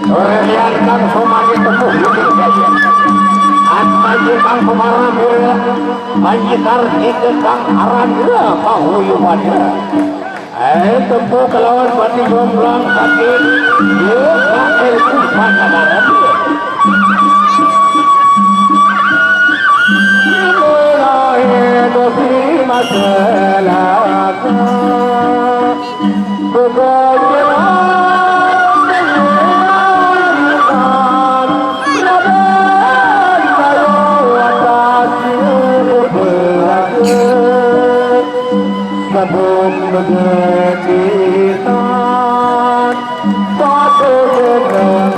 Oriankan sumagi tepuh Atmajikan kumaram Majikar iketang aran Pahuyumannya tepuh kelawan bati gomblang sakit Yukael kupakadaran Mulai dosi masalah Begetitan satu dengan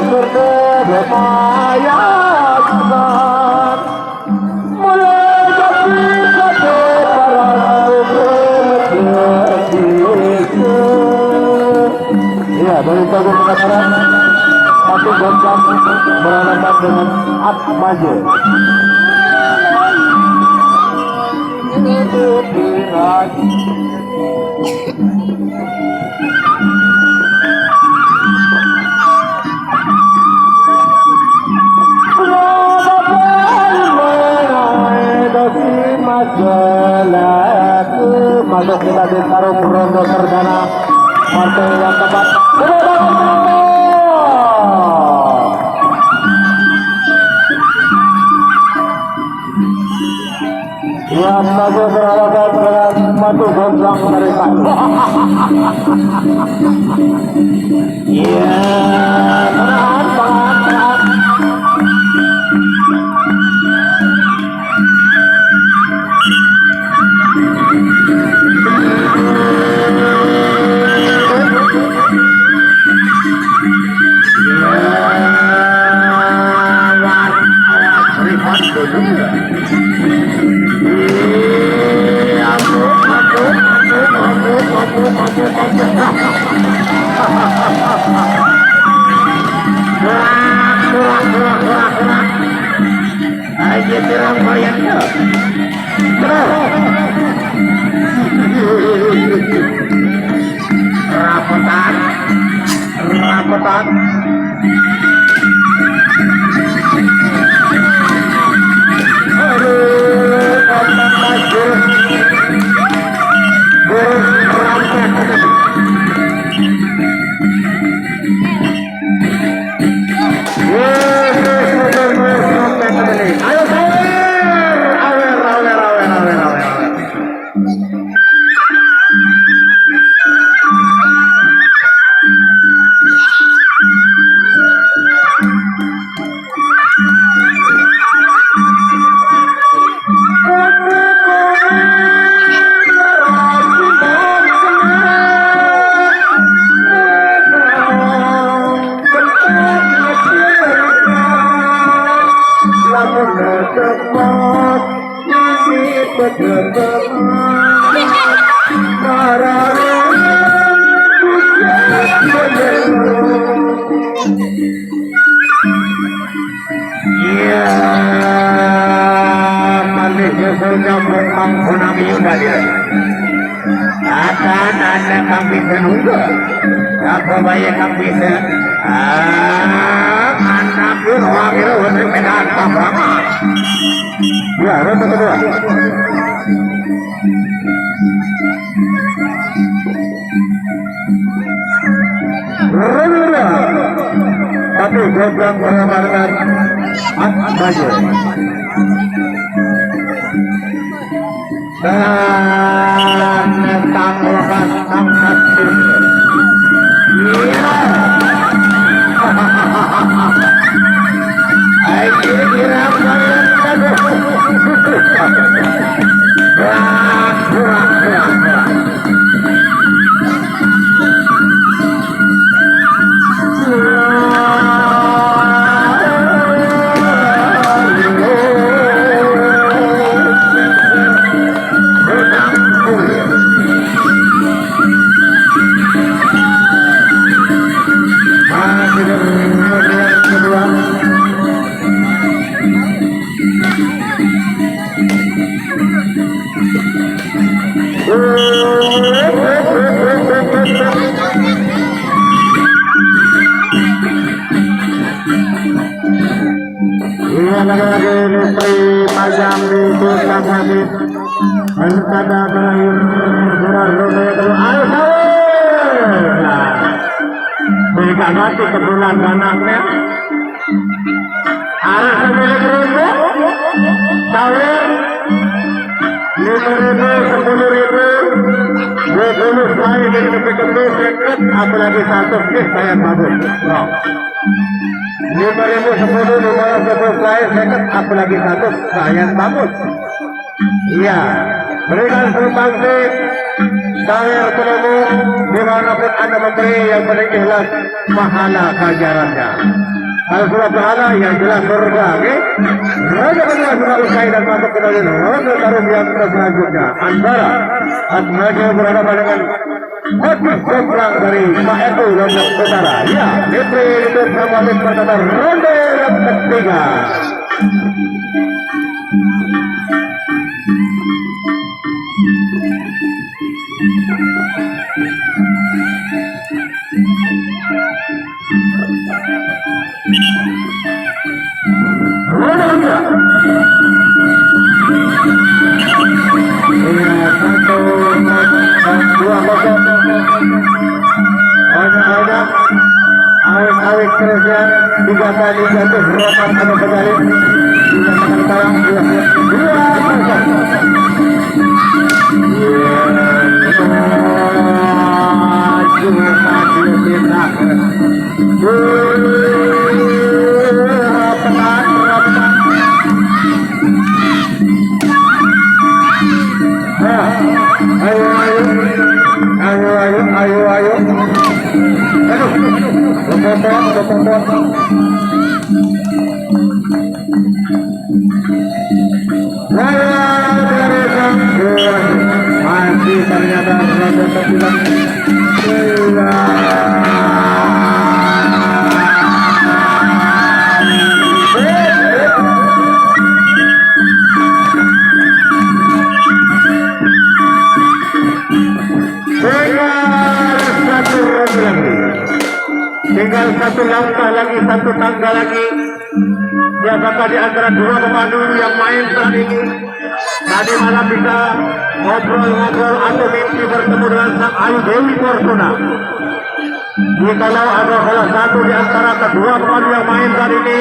bermayatkan mulai dari satu para ya dari satu pengasaran satu gombang berhadapan dengan Atmaja masuk kita di taruh ronde perdana partai yang keempat yang masuk berhadapan dengan matu gomblang mereka iya tahan aja terang bayangnya rapetan akan ada kang bisa nunggu apa banyak kang bisa anak pun wakil untuk medan apa ya ronde kedua tapi gomblang berhadapan Atmaja dan tanggapan angkat yang dibutuhkan habis Menkada terakhir Surat roda kedua ayo sawir mereka mati kebulan ganaknya arah 9.000 sawir 5.000 10.000 20 saya dari kepikir seket apalagi satu saya bagus 5.000 10 15 saya seket apalagi satu saya bagus iya berikan sumbangsi saya ketemu dimanapun anda memberi yang paling ikhlas pahala ganjarannya kalau sudah pahala yang jelas surga roda kedua sudah usai dan masuk ke dalam roda taruh yang selanjutnya antara Atmaja berhadapan dengan Motif Jeplang dari Pak Eto Lombok Utara ya Dipri itu sama pertama ronde yang ketiga awet kerja 3 kali jatuh rotan atau kembali dinyatakan kalah 2 masih ternyata tinggal satu langkah lagi, satu tangga lagi. Siapakah di antara 2 pemandu yang main saat ini? Tadi malam bisa ngobrol-ngobrol atau mimpi bertemu dengan Sang Ayu Dewi Porsuna. Jikalau ada salah satu di antara kedua pemandu yang main saat ini,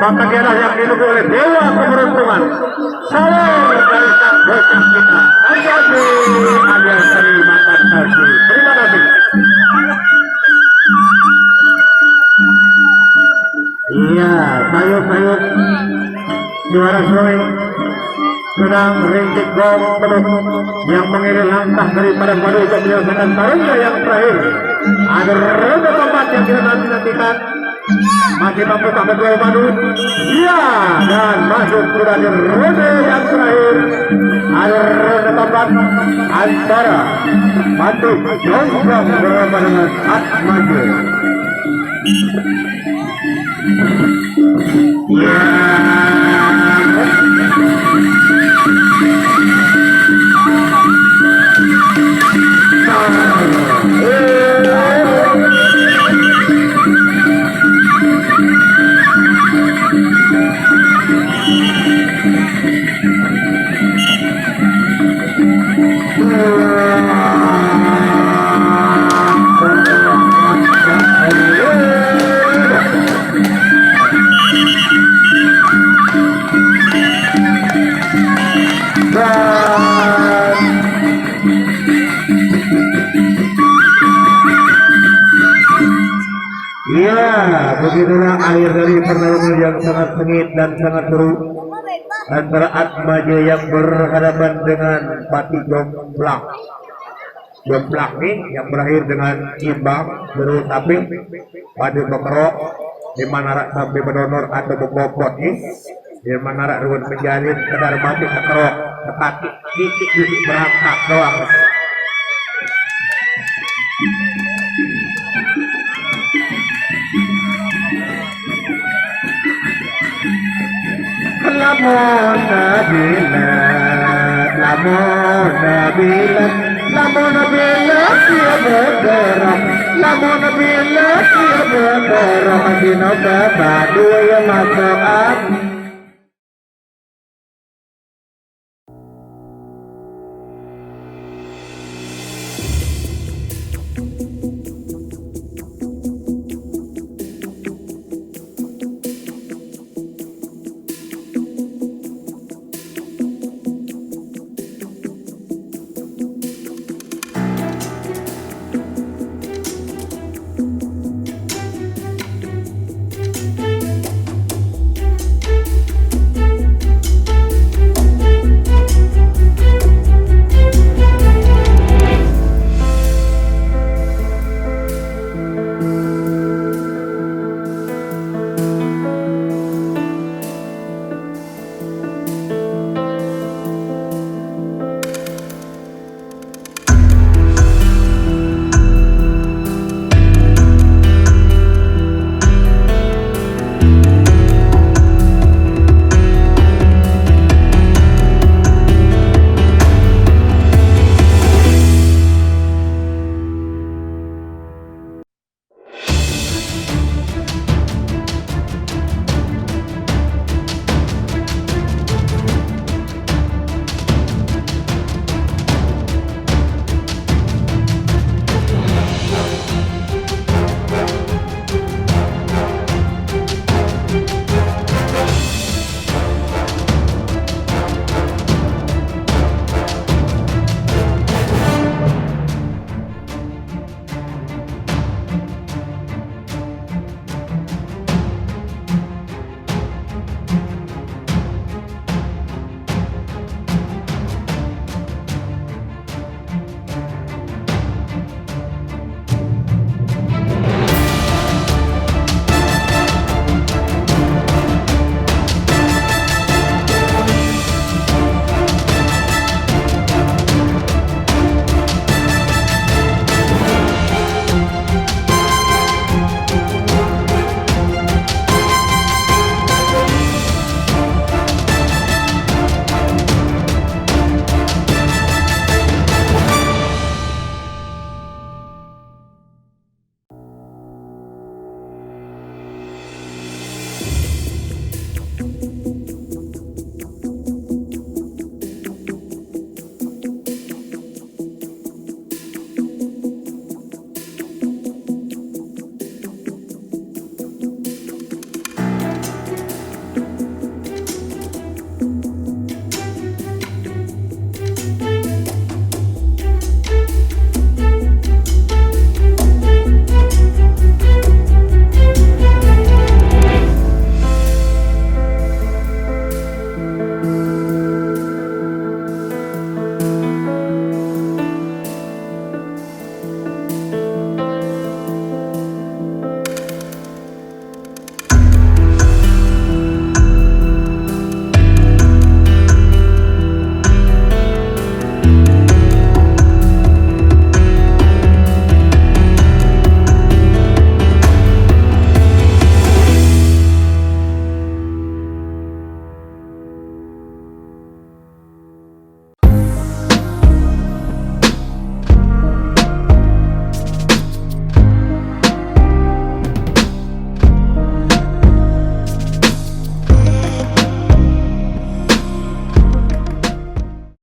maka dialah yang dinunggu oleh Dewa Keberuntungan. Salam dari sang bocah kita. Alias terima kasih. Terima kasih. Iya, sayup-sayup juara sore sedang ringkik gong penuh yang mengirim langkah daripada padu untuk menyelesaikan tarungnya yang terakhir. Ada roda keempat yang kita nantikan masih mampu sampai 2 padu. Iya, dan masuk sudah di roda yang terakhir. Ada roda keempat antara Matu Jonggrang bersama dengan Atmaja. Begitulah akhir dari pertarungan yang sangat sengit dan sangat seru antara Atmaja yang berhadapan dengan Pati Jomplang. Jomplang nih yang berakhir dengan imbang terus tapi pada bekerok di mana rak sampai berdonor atau berbobot nih di mana rak ruwet menjalin kadar mati bekerok tepati titik berangkat doang. Lamun nabilat, lamun nabilat, lamun nabilat dia bergerak, lamun nabilat dia bergerak, di noda badu yang masuk